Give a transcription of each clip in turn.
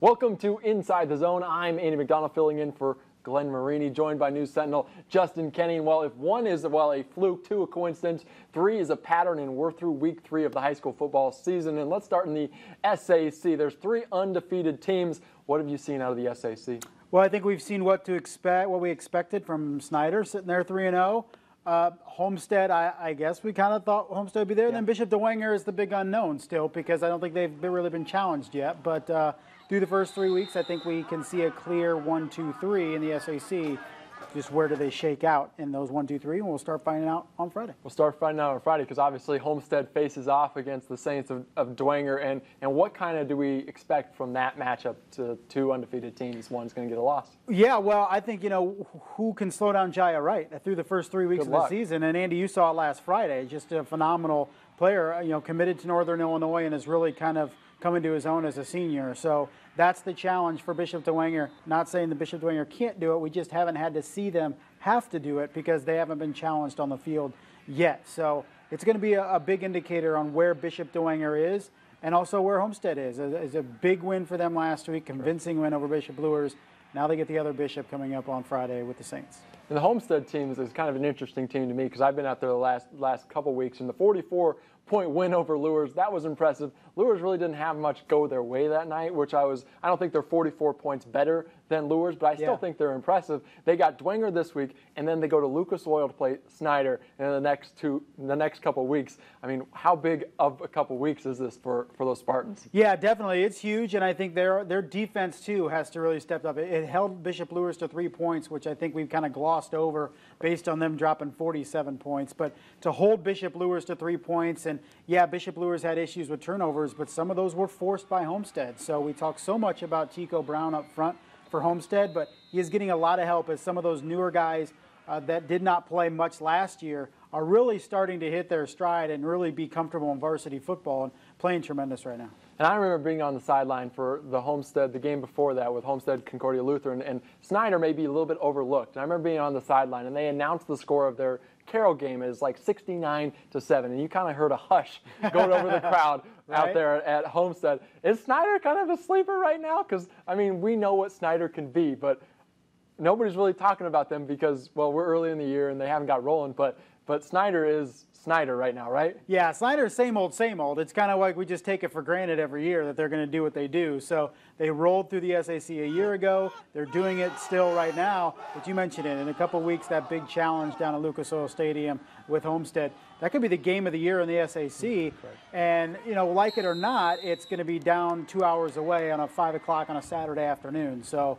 Welcome to Inside the Zone. I'm Andy McDonald filling in for Glenn Marini, joined by News Sentinel Justin Kenny. And if one is, a fluke, two, a coincidence, three is a pattern, and we're through week 3 of the high school football season. And let's start in the SAC. There's 3 undefeated teams. What have you seen out of the SAC? Well, I think we've seen what we expected from Snyder, sitting there 3-0. Homestead, I guess we kind of thought Homestead would be there. Yeah. Then Bishop Dwenger is the big unknown still, because I don't think they've really been challenged yet. But through the first 3 weeks, I think we can see a clear 1, 2, 3 in the SAC. Just where do they shake out in those 1, 2, 3? And we'll start finding out on Friday. We'll start finding out on Friday, because obviously Homestead faces off against the Saints of Dwenger. And what kind of do we expect from that matchup to 2 undefeated teams? One's going to get a loss. Yeah, well, I think, who can slow down Jaya Wright through the first 3 weeks of the season? And Andy, you saw it last Friday. Just a phenomenal player, committed to Northern Illinois and is really kind of coming to his own as a senior. So that's the challenge for Bishop Dwenger. Not saying that Bishop Dwenger can't do it. We just haven't had to see them have to do it because they haven't been challenged on the field yet. So it's going to be a big indicator on where Bishop Dwenger is and also where Homestead is. It's a big win for them last week, convincing win over Bishop Luers. Now they get the other Bishop coming up on Friday with the Saints. And the Homestead team is kind of an interesting team to me, because I've been out there the last couple weeks, and the 44-point win over Luers, that was impressive. Luers really didn't have much go their way that night, I don't think they're 44 points better than Luers, but I still think they're impressive. They got Dwenger this week, and then they go to Lucas Oil to play Snyder in the next couple weeks. I mean, how big of a couple weeks is this for those Spartans? Yeah, definitely. It's huge, and I think their defense, too, has to really step up. It held Bishop Luers to 3 points, which I think we've kind of glossed over based on them dropping 47 points. But to hold Bishop Luers to 3 points, and yeah, Bishop Luers had issues with turnovers, but some of those were forced by Homestead. So we talk so much about Tico Brown up front for Homestead, but he is getting a lot of help as some of those newer guys that did not play much last year are really starting to hit their stride and really be comfortable in varsity football and playing tremendous right now. And I remember being on the sideline for the game before that with Homestead Concordia Lutheran, and Snyder may be a little bit overlooked. And I remember being on the sideline, and they announced the score of their Carroll game as like 69-7, and you kind of heard a hush going over the crowd out there at Homestead. Is Snyder kind of a sleeper right now? Because, I mean, we know what Snyder can be, but nobody's really talking about them because, well, we're early in the year and they haven't got rolling, but Snyder is Snyder right now, right? Yeah, Snyder's same old, same old. It's kind of like we just take it for granted every year that they're going to do what they do. So they rolled through the SAC a year ago. They're doing it still right now. But you mentioned it. In a couple of weeks, that big challenge down at Lucas Oil Stadium with Homestead, that could be the game of the year in the SAC. Right. And, like it or not, it's going to be down 2 hours away on 5 o'clock on a Saturday afternoon. So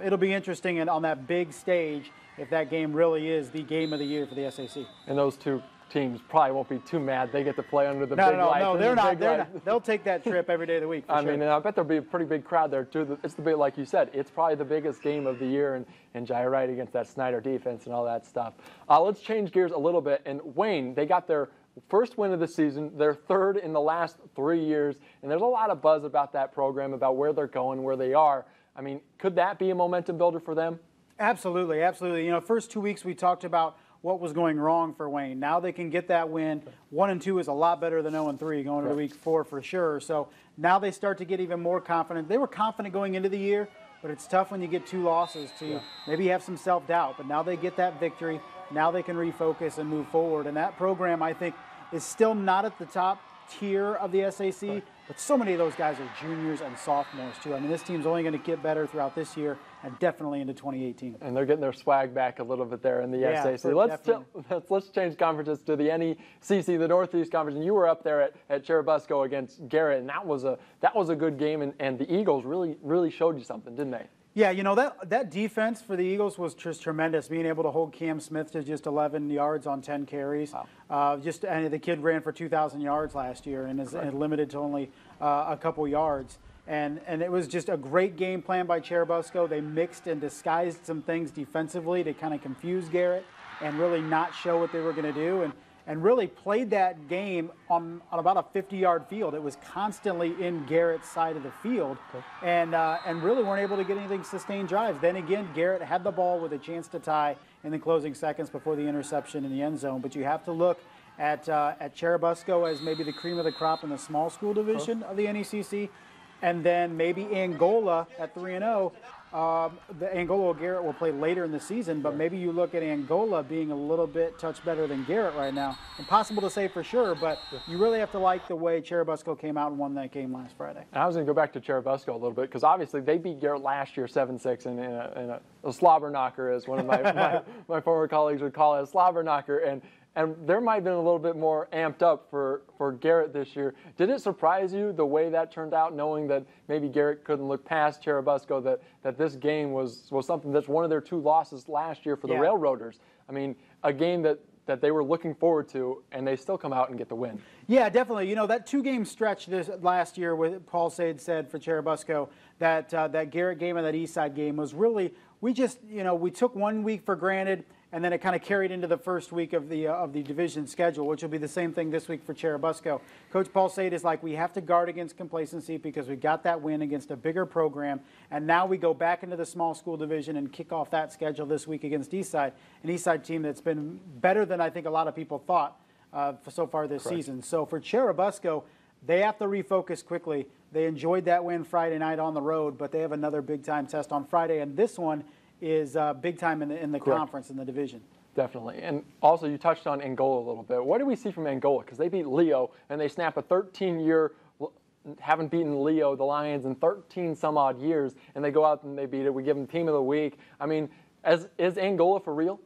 it'll be interesting on that big stage if that game really is the game of the year for the SAC. And those two teams probably won't be too mad. They get to play under the big lights. No, they're not. They'll take that trip every day of the week. I mean, and I bet there'll be a pretty big crowd there, too. It's the big, like you said, it's probably the biggest game of the year, and Jaya Wright against that Snyder defense and all that stuff. Let's change gears a little bit. And Wayne, they got their first win of the season, their third in the last 3 years, and there's a lot of buzz about that program, about where they're going, where they are. I mean, could that be a momentum builder for them? Absolutely, absolutely. First 2 weeks we talked about what was going wrong for Wayne. Now they can get that win. 1-2 is a lot better than 0-3 going into week 4 for sure. So now they start to get even more confident. They were confident going into the year, but it's tough when you get 2 losses to maybe have some self-doubt. But now they get that victory. Now they can refocus and move forward. And that program, I think, is still not at the top tier of the SAC, but so many of those guys are juniors and sophomores too. I mean, this team's only going to get better throughout this year and definitely into 2018. And they're getting their swag back a little bit there in the SAC. Let's change conferences to the NECC, the Northeast Conference. And you were up there at Cherubusco against Garrett, and that was a good game. And the Eagles really showed you something, didn't they? Yeah, that defense for the Eagles was just tremendous, being able to hold Cam Smith to just 11 yards on 10 carries. Wow. And the kid ran for 2,000 yards last year and is limited to only a couple yards. And it was just a great game plan by Cherubusco. They mixed and disguised some things defensively to kind of confuse Garrett and really not show what they were going to do. And really played that game on about a 50-yard field. It was constantly in Garrett's side of the field, and really weren't able to get anything sustained drives. Then again, Garrett had the ball with a chance to tie in the closing seconds before the interception in the end zone. But you have to look at Cherubusco as maybe the cream of the crop in the small school division of the NECC. and then maybe Angola at 3-0. The Angola Garrett will play later in the season, but maybe you look at Angola being a little bit touch better than Garrett right now. Impossible to say for sure, but you really have to like the way Cherubusco came out and won that game last Friday. And I was going to go back to Cherubusco a little bit because obviously they beat Garrett last year 7-6 in a slobber knocker, as one of my former colleagues would call it, a slobber knocker. And there might have been a little bit more amped up for Garrett this year. Did it surprise you the way that turned out, knowing that maybe Garrett couldn't look past Cherubusco, that this game was something that's one of their 2 losses last year for the Railroaders? I mean, a game that they were looking forward to, and they still come out and get the win. Yeah, definitely. You know, that 2-game stretch this last year with Paul Sade said for Cherubusco, that Garrett game and that Eastside game was really, we took 1 week for granted, and then it kind of carried into the first week of the division schedule, which will be the same thing this week for Cherubusco. Coach Paul Sade is like, we have to guard against complacency because we got that win against a bigger program, and now we go back into the small school division and kick off that schedule this week against Eastside, an Eastside team that's been better than I think a lot of people thought so far this season. So for Cherubusco, they have to refocus quickly. They enjoyed that win Friday night on the road, but they have another big-time test on Friday, and this one is big time in the conference, in the division. Definitely. And also, you touched on Angola a little bit. What do we see from Angola? Because they beat Leo, and they snap a 13-year, haven't beaten Leo, the Lions, in 13 some odd years, and they go out and they beat it. We give them Team of the Week. I mean, is Angola for real?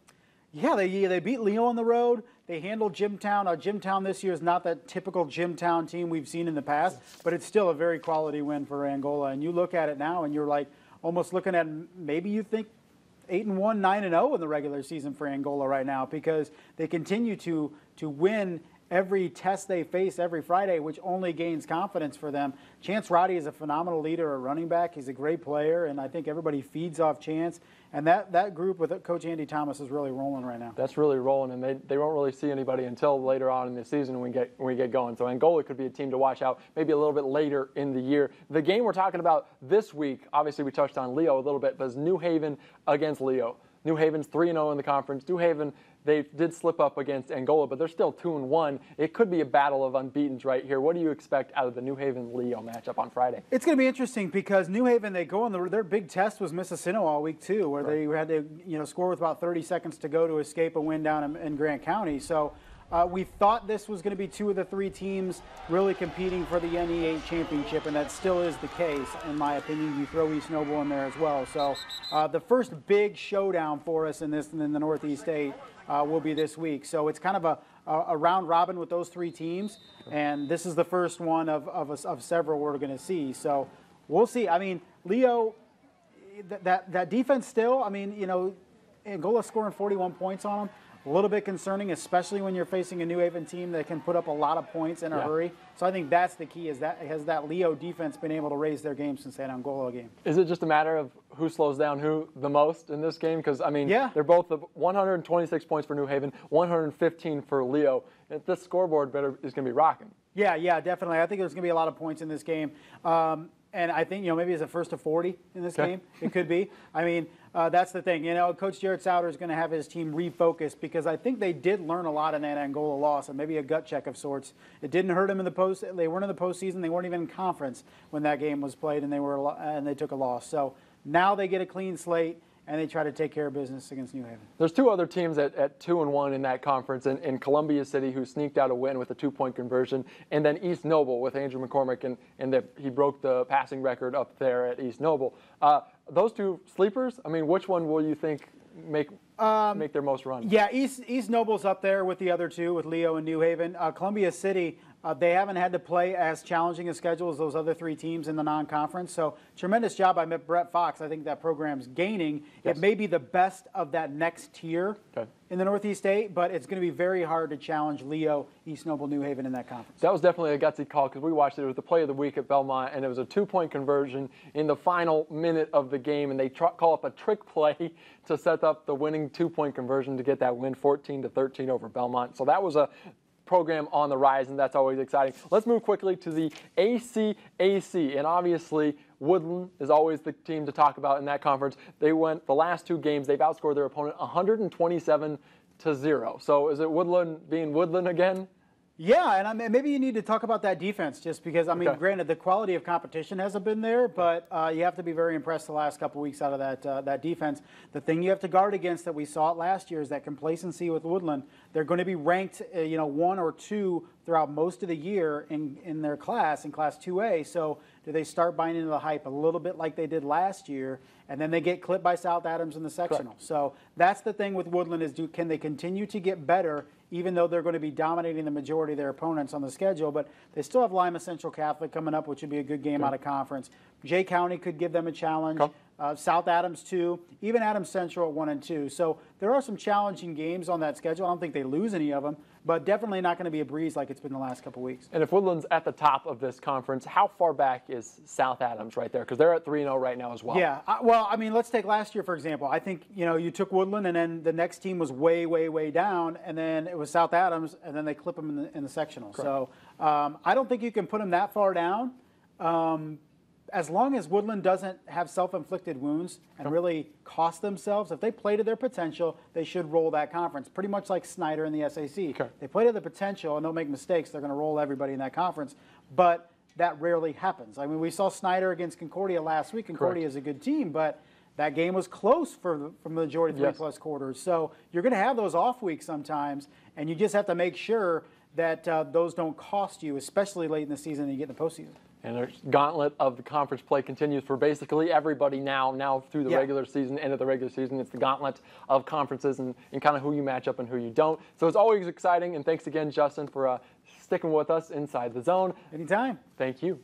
Yeah, they beat Leo on the road. They handled Jimtown. Jimtown this year is not that typical Jimtown team we've seen in the past, but it's still a very quality win for Angola. And you look at it now, and you're like almost looking at, maybe you think 8-1, 9-0 in the regular season for Angola right now, because they continue to win every test they face every Friday, which only gains confidence for them. Chance Roddy is a phenomenal leader at running back. He's a great player, and I think everybody feeds off Chance. And that group with Coach Andy Thomas is really rolling right now. That's really rolling, and they won't really see anybody until later on in the season when we get going. So Angola could be a team to watch out maybe a little bit later in the year. The game we're talking about this week, obviously we touched on Leo a little bit, but it's New Haven against Leo. New Haven's 3-0 in the conference. New Haven, they did slip up against Angola, but they're still 2-1. It could be a battle of unbeatens right here. What do you expect out of the New Haven-Leo matchup on Friday? It's going to be interesting because New Haven, they go on their big test was Mississino all week too, where they had to score with about 30 seconds to go to escape a win down in Grant County. So we thought this was going to be 2 of the 3 teams really competing for the NE8 championship, and that still is the case, in my opinion. You throw East Noble in there as well. So the first big showdown for us in the Northeast 8 will be this week. So it's kind of a round robin with those 3 teams, and this is the first one of several we're going to see. So we'll see. I mean, Leo, that defense still, I mean, Angola scoring 41 points on them. A little bit concerning, especially when you're facing a New Haven team that can put up a lot of points in a hurry. So I think that's the key, has that Leo defense been able to raise their game since that Angola game. Is it just a matter of who slows down who the most in this game? Because, I mean, they're both 126 points for New Haven, 115 for Leo. This scoreboard is going to be rocking. Yeah, definitely. I think there's going to be a lot of points in this game. And I think, maybe it's a first to 40 in this game. It could be. I mean, that's the thing. Coach Jared Souter is going to have his team refocus because I think they did learn a lot in that Angola loss, and maybe a gut check of sorts. It didn't hurt them in the post. They weren't in the postseason. They weren't even in conference when that game was played, and they took a loss. So now they get a clean slate, and they try to take care of business against New Haven. There's 2 other teams at 2-1 in that conference, in Columbia City, who sneaked out a win with a 2-point conversion, and then East Noble with Andrew McCormick, and he broke the passing record up there at East Noble. Those 2 sleepers, I mean, which one will you think make their most run? Yeah, East Noble's up there with the other 2, with Leo and New Haven. Columbia City, they haven't had to play as challenging a schedule as those other 3 teams in the non-conference. So tremendous job by Brett Fox. I think that program's gaining. Yes. It may be the best of that next tier in the Northeast 8, but it's going to be very hard to challenge Leo, East Noble, New Haven in that conference. That was definitely a gutsy call because we watched it. It was the play of the week at Belmont, and it was a 2-point conversion in the final minute of the game, and they call up a trick play to set up the winning 2-point conversion to get that win 14-13 over Belmont. So that was a program on the rise, and that's always exciting. Let's move quickly to the ACAC, and obviously Woodland is always the team to talk about in that conference. They went the last 2 games, they've outscored their opponent 127-0. So is it Woodland being Woodland again? Yeah, and I mean, maybe you need to talk about that defense just because, I mean, Okay. granted, the quality of competition hasn't been there, but you have to be very impressed the last couple weeks out of that defense. The thing you have to guard against that we saw it last year is that complacency with Woodland. They're going to be ranked, 1 or 2 throughout most of the year in their class, in Class 2A. So do they start buying into the hype a little bit like they did last year, and then they get clipped by South Adams in the sectional? Correct. So that's the thing with Woodland is can they continue to get better even though they're going to be dominating the majority of their opponents on the schedule, but they still have Lima Central Catholic coming up, which would be a good game out of conference. Jay County could give them a challenge. Okay. South Adams, too. Even Adams Central at 1 and 2. So there are some challenging games on that schedule. I don't think they lose any of them, but definitely not going to be a breeze like it's been the last couple weeks. And if Woodland's at the top of this conference, how far back is South Adams right there? Because they're at 3-0 right now as well. Yeah, well, I mean, let's take last year, for example. I think, you took Woodland, and then the next team was way, way, way down, and then it was South Adams, and then they clip them in the sectional. Correct. So I don't think you can put them that far down. As long as Woodland doesn't have self-inflicted wounds and really cost themselves, if they play to their potential, they should roll that conference. Pretty much like Snyder in the SAC. Okay. They play to their potential and don't make mistakes, they're going to roll everybody in that conference. But that rarely happens. I mean, we saw Snyder against Concordia last week. Concordia is a good team, but that game was close from the majority of 3+ quarters. So you're going to have those off weeks sometimes, and you just have to make sure that those don't cost you, especially late in the season and you get in the postseason. And the gauntlet of the conference play continues for basically everybody now through the regular season, end of the regular season. It's the gauntlet of conferences and kind of who you match up and who you don't. So it's always exciting. And thanks again, Justin, for sticking with us inside the zone. Anytime. Thank you.